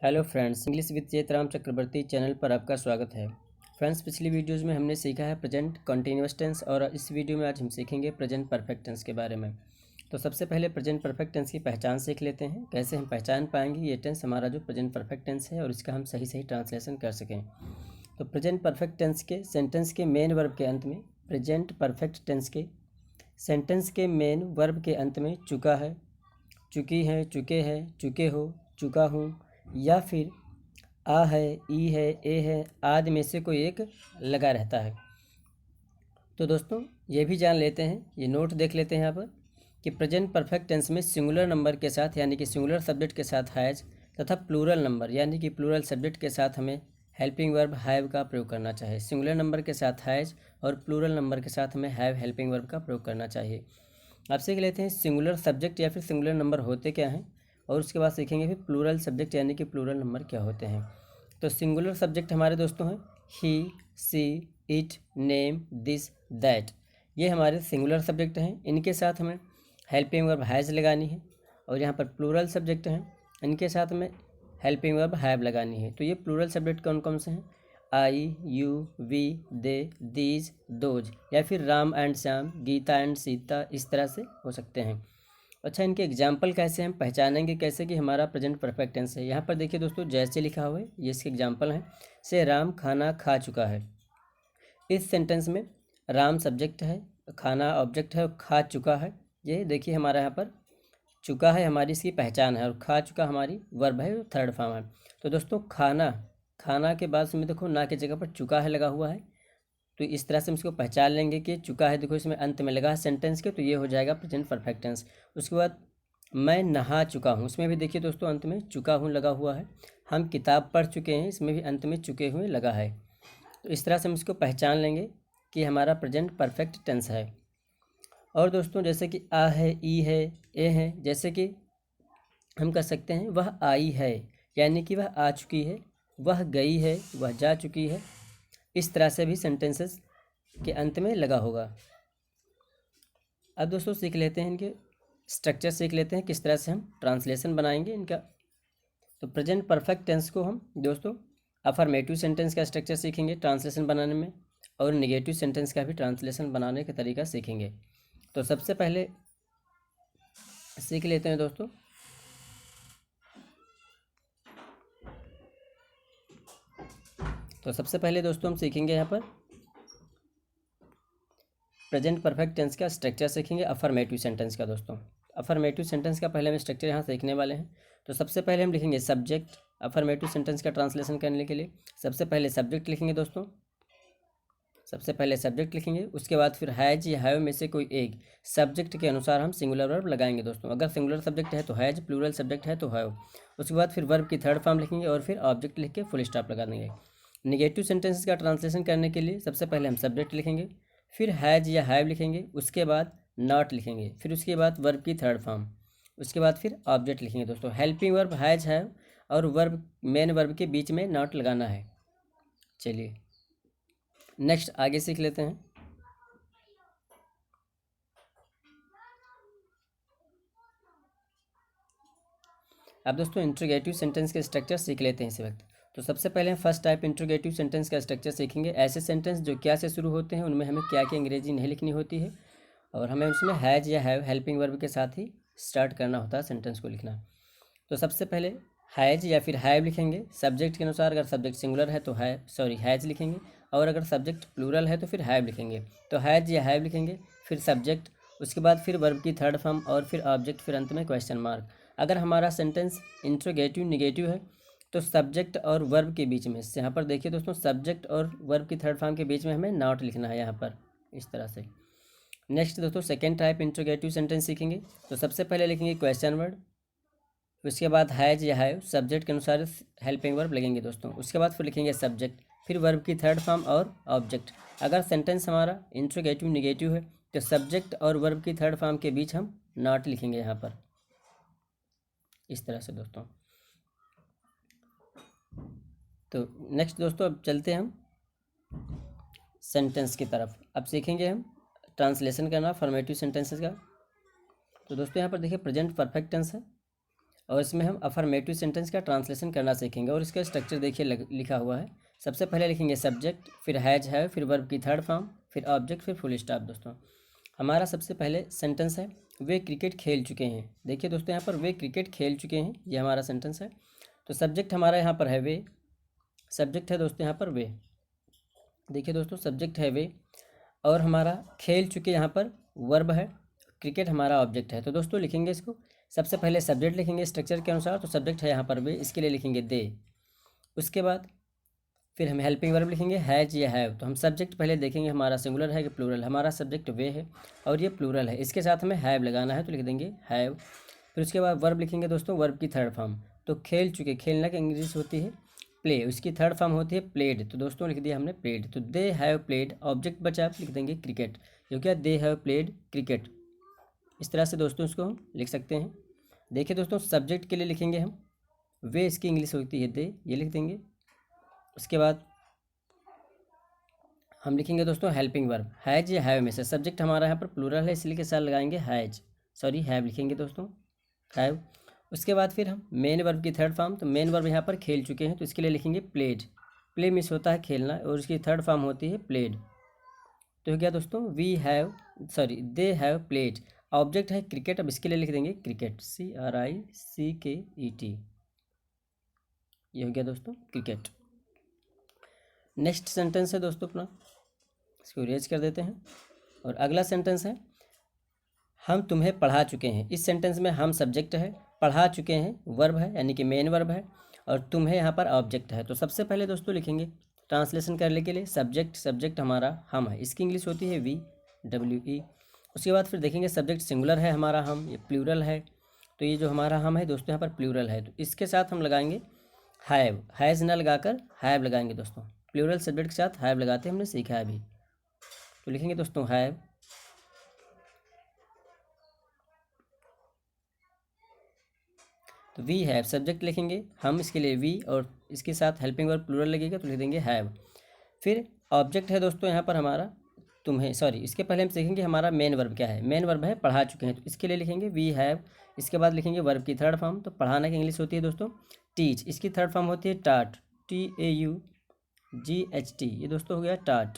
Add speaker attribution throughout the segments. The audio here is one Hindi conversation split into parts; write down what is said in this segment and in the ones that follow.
Speaker 1: Hello friends, English with Chetram Chakravarti channel पर आपका स्वागत है। फ्रेंड्स, पिछली वीडियोस में हमने सीखा है प्रेजेंट कंटिन्यूअस टेंस और इस वीडियो में आज हम सीखेंगे प्रेजेंट परफेक्ट टेंस के बारे में। तो सबसे पहले प्रेजेंट परफेक्ट टेंस की पहचान सीख लेते हैं, कैसे हम पहचान पाएंगे ये टेंस हमारा जो प्रेजेंट परफेक्ट टेंस है और इसका हम सही सही ट्रांसलेशन कर सकें। तो प्रेजेंट परफेक्ट टेंस के सेंटेंस के मेन वर्ब के अंत में प्रेजेंट परफेक्ट टेंस के सेंटेंस के मेन वर्ब के अंत में चुका है, चुकी है, चुके हैं, चुके हो, चुका हूँ या फिर आ है, ई है, ए है आदि में से कोई एक लगा रहता है। तो दोस्तों ये भी जान लेते हैं, ये नोट देख लेते हैं यहाँ पर कि प्रेजेंट परफेक्ट टेंस में सिंगुलर नंबर के साथ यानी कि सिंगुलर सब्जेक्ट के साथ हैज तथा प्लूरल नंबर यानी कि प्लूरल सब्जेक्ट के साथ हमें हेल्पिंग वर्ब हैव का प्रयोग करना चाहिए। सिंगुलर नंबर के साथ हैज और प्लूरल नंबर के साथ हमें हैव हेल्पिंग वर्ब का प्रयोग करना चाहिए। अब सीख लेते हैं सिंगुलर सब्जेक्ट या फिर सिंगुलर नंबर होते क्या हैं और उसके बाद सीखेंगे फिर प्लूरल सब्जेक्ट यानी कि प्लूरल नंबर क्या होते हैं। तो सिंगुलर सब्जेक्ट हमारे दोस्तों हैं ही, सी, इट, नेम, दिस, दैट। ये हमारे सिंगुलर सब्जेक्ट हैं, इनके साथ हमें हेल्पिंग वर्ब हैज़ लगानी है। और यहाँ पर प्लूरल सब्जेक्ट हैं, इनके साथ हमें हेल्पिंग वर्ब हैव लगानी है। तो ये प्लूरल सब्जेक्ट कौन कौन से हैं? I, you, we, they, these, those या फिर राम एंड श्याम, गीता एंड सीता, इस तरह से हो सकते हैं। अच्छा, इनके एग्जाम्पल कैसे हम पहचानेंगे कैसे कि हमारा प्रेजेंट परफेक्ट टेंस है? यहाँ पर देखिए दोस्तों, जैसे लिखा हुआ है ये इसके एग्जाम्पल हैं। से राम खाना खा चुका है। इस सेंटेंस में राम सब्जेक्ट है, खाना ऑब्जेक्ट है और खा चुका है। ये देखिए हमारा यहाँ पर चुका है हमारी इसकी पहचान है और खा चुका हमारी वर्ब है, थर्ड फॉर्म है। तो दोस्तों खाना, खाना के बाद में देखो ना की जगह पर चुका है लगा हुआ है, तो इस तरह से हम इसको पहचान लेंगे कि चुका है। देखो इसमें अंत में लगा है सेंटेंस के, तो ये हो जाएगा प्रेजेंट परफेक्ट टेंस। उसके बाद मैं नहा चुका हूँ, इसमें भी देखिए दोस्तों अंत में चुका हूँ लगा हुआ है। हम किताब पढ़ चुके हैं, इसमें भी अंत में चुके हुए लगा है। तो इस तरह से हम इसको पहचान लेंगे कि हमारा प्रेजेंट परफेक्ट टेंस है। और दोस्तों जैसे कि आ है, ई है, ए है, जैसे कि हम कह सकते हैं वह आई है यानी कि वह आ चुकी है, वह गई है, वह जा चुकी है। इस तरह से भी सेंटेंसेस के अंत में लगा होगा। अब दोस्तों सीख लेते हैं इनके स्ट्रक्चर, सीख लेते हैं किस तरह से हम ट्रांसलेशन बनाएंगे इनका। तो प्रेजेंट परफेक्ट टेंस को हम दोस्तों अफर्मेटिव सेंटेंस का स्ट्रक्चर सीखेंगे ट्रांसलेशन बनाने में, और नेगेटिव सेंटेंस का भी ट्रांसलेशन बनाने का तरीका सीखेंगे। तो सबसे पहले सीख लेते हैं दोस्तों हम सीखेंगे यहाँ पर प्रेजेंट परफेक्ट टेंस का स्ट्रक्चर सीखेंगे अफर्मेटिव सेंटेंस का। दोस्तों अफर्मेटिव सेंटेंस का पहले हम स्ट्रक्चर यहाँ सीखने वाले हैं। तो सबसे पहले हम लिखेंगे सब्जेक्ट। अफर्मेटिव सेंटेंस का ट्रांसलेशन करने के लिए सबसे पहले सब्जेक्ट लिखेंगे दोस्तों, सबसे पहले सब्जेक्ट लिखेंगे। उसके बाद फिर हैज या हैव में से कोई एक सब्जेक्ट के अनुसार हम सिंगुलर वर्ब लगाएंगे दोस्तों। अगर सिंगुलर सब्जेक्ट है तो हैज, प्लूरल सब्जेक्ट है तो हैव। उसके बाद फिर वर्ब की थर्ड फॉर्म लिखेंगे और फिर ऑब्जेक्ट लिख के फुल स्टॉप लगा देंगे। निगेटिव सेंटेंसेस का ट्रांसलेशन करने के लिए सबसे पहले हम सब्जेक्ट लिखेंगे, फिर हैज या हैव लिखेंगे, उसके बाद नॉट लिखेंगे, फिर उसके बाद वर्ब की थर्ड फॉर्म, उसके बाद फिर ऑब्जेक्ट लिखेंगे दोस्तों। हेल्पिंग वर्ब हैज, हैव और वर्ब मेन वर्ब के बीच में नॉट लगाना है। चलिए नेक्स्ट आगे सीख लेते हैं। अब दोस्तों इंट्रोगेटिव सेंटेंस के स्ट्रक्चर सीख लेते हैं इस वक्त। तो सबसे पहले हम फर्स्ट टाइप इंट्रोगेटिव सेंटेंस का स्ट्रक्चर सीखेंगे। ऐसे सेंटेंस जो क्या से शुरू होते हैं, उनमें हमें क्या क्या अंग्रेजी नहीं लिखनी होती है और हमें उसमें हैज या हैव हेल्पिंग वर्ब के साथ ही स्टार्ट करना होता है सेंटेंस को लिखना। तो सबसे पहले हैज या फिर हैव लिखेंगे सब्जेक्ट के अनुसार। अगर सब्जेक्ट सिंगुलर है तो हैज लिखेंगे, और अगर सब्जेक्ट प्लूरल है तो फिर हैव लिखेंगे। तो हैज या हैव लिखेंगे, फिर सब्जेक्ट, उसके बाद फिर वर्ब की थर्ड फॉर्म और फिर ऑब्जेक्ट, फिर अंत में क्वेश्चन मार्क। अगर हमारा सेंटेंस इंट्रोगेटिव निगेटिव है तो सब्जेक्ट और वर्ब के बीच में, यहाँ पर देखिए दोस्तों सब्जेक्ट और वर्ब की थर्ड फॉर्म के बीच में हमें नॉट लिखना है यहाँ पर, इस तरह से। नेक्स्ट दोस्तों सेकेंड टाइप इंट्रोगेटिव सेंटेंस सीखेंगे। तो सबसे पहले लिखेंगे क्वेश्चन वर्ड, उसके बाद हैज या हैव सब्जेक्ट के अनुसार हेल्पिंग वर्ब लगेंगे दोस्तों। उसके बाद फिर लिखेंगे सब्जेक्ट, फिर वर्ब की थर्ड फॉर्म और ऑब्जेक्ट। अगर सेंटेंस हमारा इंट्रोगेटिव निगेटिव है तो सब्जेक्ट और वर्ब की थर्ड फॉर्म के बीच हम नॉट लिखेंगे यहाँ पर, इस तरह से दोस्तों। तो नेक्स्ट दोस्तों अब चलते हैं हम सेंटेंस की तरफ। अब सीखेंगे हम ट्रांसलेशन करना फॉर्मेटिव सेंटेंसेस का। तो दोस्तों यहाँ पर देखिए प्रेजेंट परफेक्ट टेंस है और इसमें हम अफर्मेटिव सेंटेंस का ट्रांसलेशन करना सीखेंगे। और इसका स्ट्रक्चर देखिए लिखा हुआ है। सबसे पहले लिखेंगे सब्जेक्ट, फिर हैज है, फिर वर्ब की थर्ड फॉर्म, फिर ऑब्जेक्ट, फिर फुल स्टॉप। दोस्तों हमारा सबसे पहले सेंटेंस है वे क्रिकेट खेल चुके हैं। देखिए दोस्तों यहाँ पर वे क्रिकेट खेल चुके हैं, ये हमारा सेंटेंस है। तो सब्जेक्ट हमारा यहाँ पर है वे, सब्जेक्ट है दोस्तों यहाँ पर वे। देखिए दोस्तों सब्जेक्ट है वे और हमारा खेल चुके यहाँ पर वर्ब है, क्रिकेट हमारा ऑब्जेक्ट है। तो दोस्तों लिखेंगे इसको, सबसे पहले सब्जेक्ट लिखेंगे स्ट्रक्चर के अनुसार। तो सब्जेक्ट है यहाँ पर वे, इसके लिए लिखेंगे दे। उसके बाद फिर हम हेल्पिंग वर्ब लिखेंगे हैज या हैव। तो हम सब्जेक्ट पहले देखेंगे हमारा सिंगुलर है कि प्लूरल। हमारा सब्जेक्ट वे है और ये प्लूरल है, इसके साथ हमें हैव लगाना है, तो लिख देंगे हैव। फिर उसके बाद वर्ब लिखेंगे दोस्तों, वर्ब की थर्ड फॉर्म। तो खेल चुके, खेलना की इंग्लिश होती है प्ले, उसकी थर्ड फॉर्म होती है प्लेड। तो दोस्तों लिख दिया हमने प्लेड। तो दे हैव प्लेड, ऑब्जेक्ट बचा, लिख देंगे क्रिकेट, जो क्या दे हैव प्लेड क्रिकेट। इस तरह से दोस्तों इसको हम लिख सकते हैं। देखिए दोस्तों सब्जेक्ट के लिए लिखेंगे हम वे, इसकी इंग्लिश होती है दे, ये लिख देंगे। उसके बाद हम लिखेंगे दोस्तों हेल्पिंग वर्ब हैज या हैव में से। सब्जेक्ट हमारा यहाँ पर प्लूरल है, इसलिए के साथ लगाएंगे हैज, सॉरी हैव लिखेंगे दोस्तों, हैव। उसके बाद फिर हम मेन वर्ब की थर्ड फॉर्म। तो मेन वर्ब यहाँ पर खेल चुके हैं, तो इसके लिए लिखेंगे प्लेड। प्ले मिस होता है खेलना, और उसकी थर्ड फॉर्म होती है प्लेड। तो क्या दोस्तों we have, sorry they have played. Object है क्रिकेट, अब इसके लिए लिख देंगे क्रिकेट, CRICKET। ये हो गया दोस्तों क्रिकेट। नेक्स्ट सेंटेंस है दोस्तों अपना, इसको इरेज कर देते हैं। और अगला सेंटेंस है हम तुम्हें पढ़ा चुके हैं। इस सेंटेंस में हम सब्जेक्ट है, पढ़ा चुके हैं वर्ब है, यानी कि मेन वर्ब है, और तुम्हें यहाँ पर ऑब्जेक्ट है। तो सबसे पहले दोस्तों लिखेंगे ट्रांसलेशन करने के लिए सब्जेक्ट, सब्जेक्ट हमारा हम है, इसकी इंग्लिश होती है VWE। उसके बाद फिर देखेंगे सब्जेक्ट सिंगुलर है हमारा हम, ये प्लूरल है। तो ये जो हमारा हम है दोस्तों यहाँ पर प्लूरल है, तो इसके साथ हम लगाएंगे हैव, हैज़ न लगाकर हैव लगाएंगे दोस्तों। प्लूरल सब्जेक्ट के साथ हैव लगाते हैं, हमने सीखा है अभी। तो लिखेंगे दोस्तों हैव, तो वी हैव सब्जेक्ट लिखेंगे हम, इसके लिए वी, और इसके साथ हेल्पिंग वर्ब प्लूरल लगेगा, तो लिख देंगे हैव। फिर ऑब्जेक्ट है दोस्तों यहाँ पर हमारा तुम्हें, सॉरी इसके पहले हम सीखेंगे हमारा मेन वर्ब क्या है। मेन वर्ब है पढ़ा चुके हैं, तो इसके लिए लिखेंगे वी हैव। इसके बाद लिखेंगे वर्ब की थर्ड फॉर्म। तो पढ़ाने की इंग्लिश होती है दोस्तों टीच, इसकी थर्ड फॉर्म होती है टाट, TAUGHT, ये दोस्तों हो गया टाट।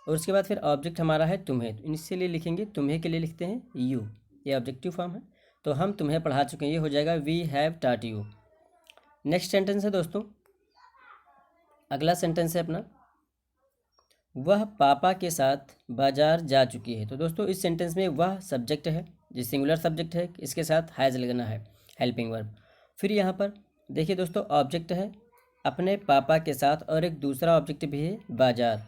Speaker 1: और उसके बाद फिर ऑब्जेक्ट हमारा है तुम्हें, तो इसके लिए लिखेंगे तुम्हें के लिए लिखते हैं यू, ये ऑब्जेक्टिव फॉर्म है। तो हम तुम्हें पढ़ा चुके हैं, ये हो जाएगा वी हैव टाट यू। नेक्स्ट सेंटेंस है दोस्तों, अगला सेंटेंस है अपना वह पापा के साथ बाजार जा चुकी है। तो दोस्तों इस सेंटेंस में वह सब्जेक्ट है, जो सिंगुलर सब्जेक्ट है, इसके साथ हैज़ लगना है, हेल्पिंग वर्ब। फिर यहाँ पर देखिए दोस्तों ऑब्जेक्ट है अपने पापा के साथ, और एक दूसरा ऑब्जेक्ट भी है बाजार,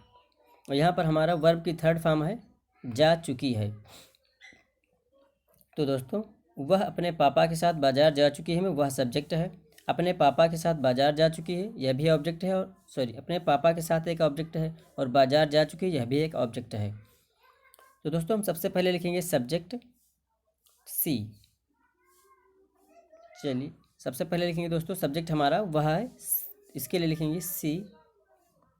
Speaker 1: और यहाँ पर हमारा वर्ब की थर्ड फॉर्म है जा चुकी है। तो दोस्तों वह अपने पापा के साथ बाजार जा चुकी है में वह सब्जेक्ट है, अपने पापा के साथ बाजार जा चुकी है यह भी ऑब्जेक्ट है, और सॉरी अपने पापा के साथ एक ऑब्जेक्ट है, और बाजार जा चुकी है यह भी एक ऑब्जेक्ट है। तो दोस्तों हम सबसे पहले लिखेंगे सब्जेक्ट सी। चलिए सबसे पहले लिखेंगे दोस्तों सब्जेक्ट हमारा वह है, इसके लिए लिखेंगे सी।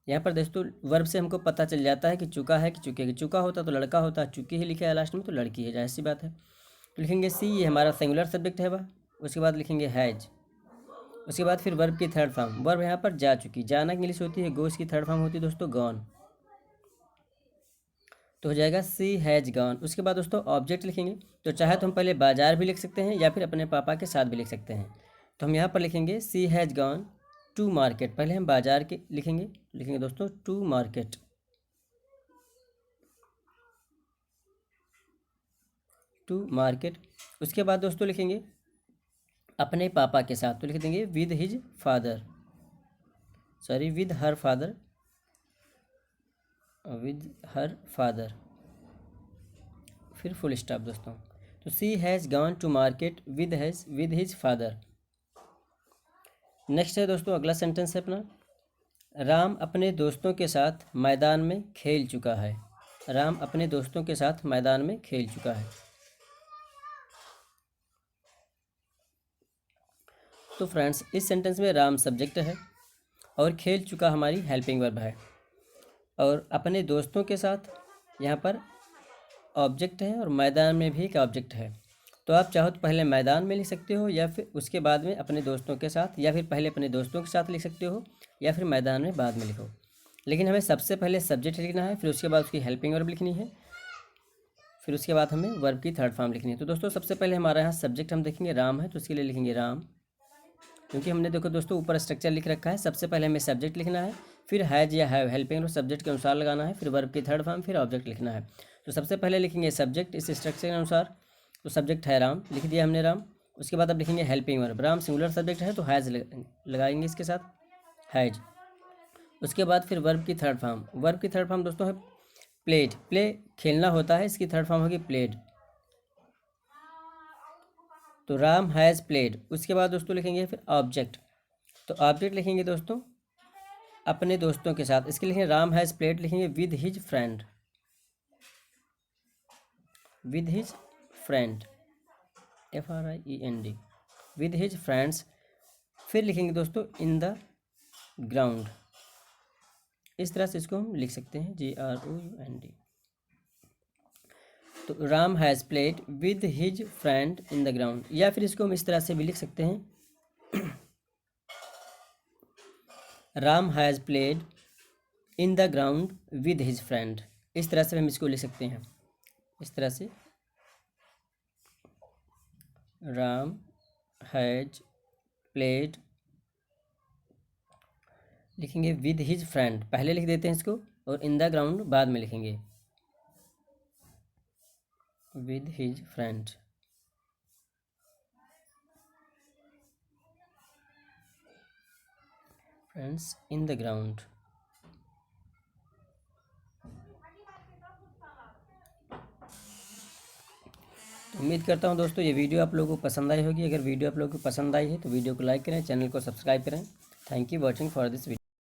Speaker 1: यहाँ पर दोस्तों वर्ब से हमको पता चल जाता है कि चुका है कि चुकेगी। चुका होता तो लड़का होता, चुकी ही लिखा है लास्ट में तो लड़की है, जाहिर सी बात है। तो लिखेंगे सी, ये हमारा सिंगुलर सब्जेक्ट है वह। उसके बाद लिखेंगे हैज। उसके बाद फिर वर्ब की थर्ड फॉर्म, वर्ब यहाँ पर जा चुकी, जाना की इंग्लिश होती है गो, इसकी थर्ड फॉर्म होती है दोस्तों गॉन, तो हो जाएगा सी हैज गॉन। उसके बाद दोस्तों ऑब्जेक्ट लिखेंगे, तो चाहे तो हम पहले बाजार भी लिख सकते हैं या फिर अपने पापा के साथ भी लिख सकते हैं। तो हम यहाँ पर लिखेंगे सी हैज गॉन टू मार्केट, पहले हम बाजार के लिखेंगे दोस्तों टू मार्केट, टू मार्केट। उसके बाद दोस्तों लिखेंगे अपने पापा के साथ, तो लिख देंगे with his father, sorry with her father, with her father, फिर फुल स्टॉप दोस्तों। तो she has gone to market with his father. Next है दोस्तों अगला सेंटेंस है अपना राम अपने दोस्तों के साथ मैदान में खेल चुका है। राम अपने दोस्तों के साथ मैदान में खेल चुका है। तो फ्रेंड्स इस सेंटेंस में राम सब्जेक्ट है और खेल चुका हमारी हेल्पिंग वर्ब है, और अपने दोस्तों के साथ यहाँ पर ऑब्जेक्ट है, और मैदान में भी एक ऑब्जेक्ट है। तो आप चाहो तो पहले मैदान में लिख सकते हो, या फिर उसके बाद में अपने दोस्तों के साथ, या फिर पहले अपने दोस्तों के साथ लिख सकते हो, या फिर मैदान में बाद में लिखो। लेकिन हमें सबसे पहले सब्जेक्ट लिखना है, फिर उसके बाद उसकी हेल्पिंग वर्ब लिखनी है, फिर उसके बाद हमें वर्ब की थर्ड फॉर्म लिखनी है। तो दोस्तों सबसे पहले हमारे यहाँ सब्जेक्ट हम देखेंगे राम है, तो उसके लिए लिखेंगे राम, क्योंकि हमने देखो दोस्तों ऊपर स्ट्रक्चर लिख रखा है। सबसे पहले हमें सब्जेक्ट लिखना है, फिर हैज या हैव हेल्पिंग वर्ब सब्जेक्ट के अनुसार लगाना है, फिर वर्ब की थर्ड फॉर्म, फिर ऑब्जेक्ट लिखना है। तो सबसे पहले लिखेंगे सब्जेक्ट इस स्ट्रक्चर के अनुसार। तो सब्जेक्ट है राम, लिख दिया हमने राम। उसके बाद अब लिखेंगे helping verb, Ram singular subject है तो हैज़ लगाएंगे इसके साथ, हैज। उसके बाद फिर वर्ब की थर्ड फॉर्म, वर्ब की थर्ड फॉर्म दोस्तों है प्लेड, प्ले खेलना होता है, इसकी थर्ड फॉर्म होगी प्लेड। तो राम हैज़ प्लेड। उसके बाद दोस्तों लिखेंगे फिर ऑब्जेक्ट, तो ऑब्जेक्ट लिखेंगे दोस्तों अपने दोस्तों के साथ, इसके लिखेंगे राम हैज़ प्लेड, लिखेंगे with his friend, with his friend FRIEND, with his friends. फिर लिखेंगे दोस्तों इन द ग्राउंड, इस तरह से इसको हम लिख सकते हैं GROUND। तो Ram has played with his friend in the ground, या फिर इसको हम इस तरह से भी लिख सकते हैं Ram has played in the ground with his friend. इस तरह से हम इसको लिख सकते हैं, इस तरह से राम हैज प्लेड, लिखेंगे विद हिज फ्रेंड, पहले लिख देते हैं इसको, और इन द ग्राउंड बाद में लिखेंगे with his friend. Friends in the ground. उम्मीद करता हूँ दोस्तों ये वीडियो आप लोगों को पसंद आई होगी। अगर वीडियो आप लोगों को पसंद आई है तो वीडियो को लाइक करें, चैनल को सब्सक्राइब करें। Thank you watching for this video.